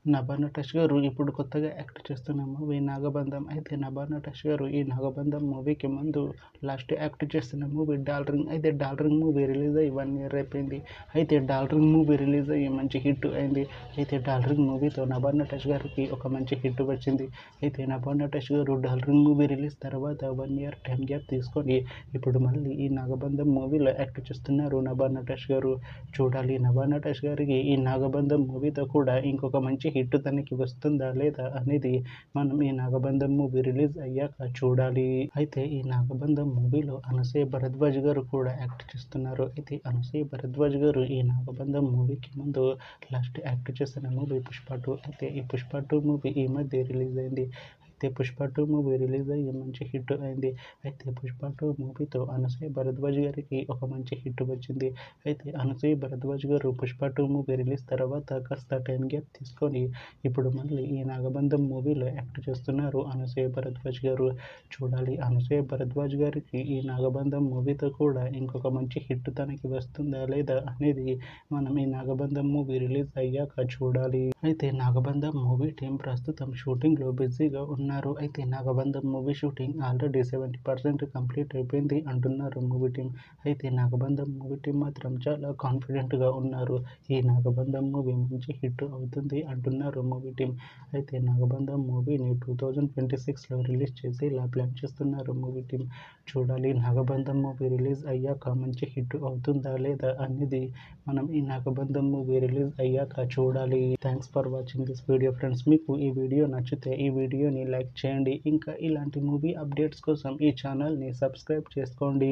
నభానటేష్ గారు ఇప్పుడు కొత్తగా యాక్ట్ చేస్తున్న మూవీ నాగబంధం. అయితే నభానటేష్ గారు ఈ నాగబంధం మూవీకి ముందు లాస్ట్ యాక్ట్ చేస్తున్న మూవీ డార్లింగ్. అయితే డార్లింగ్ మూవీ రిలీజ్ అయ్యి 1 year అయిపోయింది. అయితే డార్లింగ్ మూవీ రిలీజ్ అయ్యి మంచి హిట్ అయింది. అయితే డార్లింగ్ మూవీతో నభానటేష్ గారికి ఒక మంచి హిట్ వచ్చింది. అయితే నభానటేష్ గారు డార్లింగ్ మూవీ రిలీజ్ తర్వాత 1 year టైం గ్యాప్ తీసుకొని ఇప్పుడు మళ్ళీ ఈ నాగబంధం మూవీలో యాక్ట్ చేస్తున్నారు నభానటేష్ గారు. చూడాలి నభానటేష్ గారికి ఈ నాగబంధం మూవీతో కూడా ఇంకొక మంచి హిట్ తనకి వస్తుందా లేదా అనేది మనం ఈ నాగబంధం మూవీ రిలీజ్ అయ్యాక చూడాలి. అయితే ఈ నాగబంధం మూవీలో అనసూయ భరద్వాజ్ గారు కూడా యాక్ట్ చేస్తున్నారు. అయితే అనసూయ భరద్వాజ్ గారు ఈ నాగబంధం మూవీకి ముందు లాస్ట్ యాక్ట్ చేసిన మూవీ పుష్ప 2. అయితే ఈ పుష్ప 2 మూవీ ఈ మధ్య రిలీజ్ అయింది. అయితే పుష్ప 2 మూవీ రిలీజ్ అయ్యి మంచి హిట్ అయింది. అయితే పుష్ప 2 మూవీతో అనసూయ భరద్వాజ్ గారికి ఒక మంచి హిట్ వచ్చింది. అయితే అనసూయ భరద్వాజ్ గారు పుష్ప 2 మూవీ రిలీజ్ తర్వాత కాస్త టైం గ్యాప్ తీసుకొని ఇప్పుడు మళ్ళీ ఈ నాగబంధం మూవీలో యాక్ట్ చేస్తున్నారు అనసూయ భరద్వాజ్ గారు. చూడాలి అనసూయ భరద్వాజ్ గారికి ఈ నాగబంధం మూవీతో కూడా ఇంకొక మంచి హిట్ తనకి వస్తుందా లేదా అనేది మనం ఈ నాగబంధం మూవీ రిలీజ్ అయ్యాక చూడాలి. అయితే నాగబంధం మూవీ టీం ప్రస్తుతం షూటింగ్లో బిజీగా ఉన్నారు. అయితే నాగబంధం మూవీ షూటింగ్ ఆల్రెడీ 70% కంప్లీట్ అయిపోయింది అంటున్నారు మూవీ టీం. అయితే నాగబంధం మూవీ టీం మాత్రం చాలా కాన్ఫిడెంట్గా ఉన్నారు. ఈ నాగబంధం మూవీ మంచి హిట్ అవుతుంది అంటున్నారు మూవీ టీం. అయితే నాగబంధం మూవీని 2026లో రిలీజ్ చేసేలా ప్లాన్ చేస్తున్నారు మూవీ టీం. చూడాలి నాగబంధం మూవీ రిలీజ్ అయ్యాక మంచి హిట్ అవుతుందా లేదా అనేది మనం ఈ నాగబంధం మూవీ రిలీజ్ అయ్యాక చూడాలి. Thanks for watching this video friends. మీకు ఈ వీడియో నచ్చితే ఈ వీడియోని లైక్ చేయండి. ఇంకా ఇలాంటి మూవీ అప్డేట్స్ కోసం ఈ ఛానల్ని సబ్స్క్రైబ్ చేసుకోండి.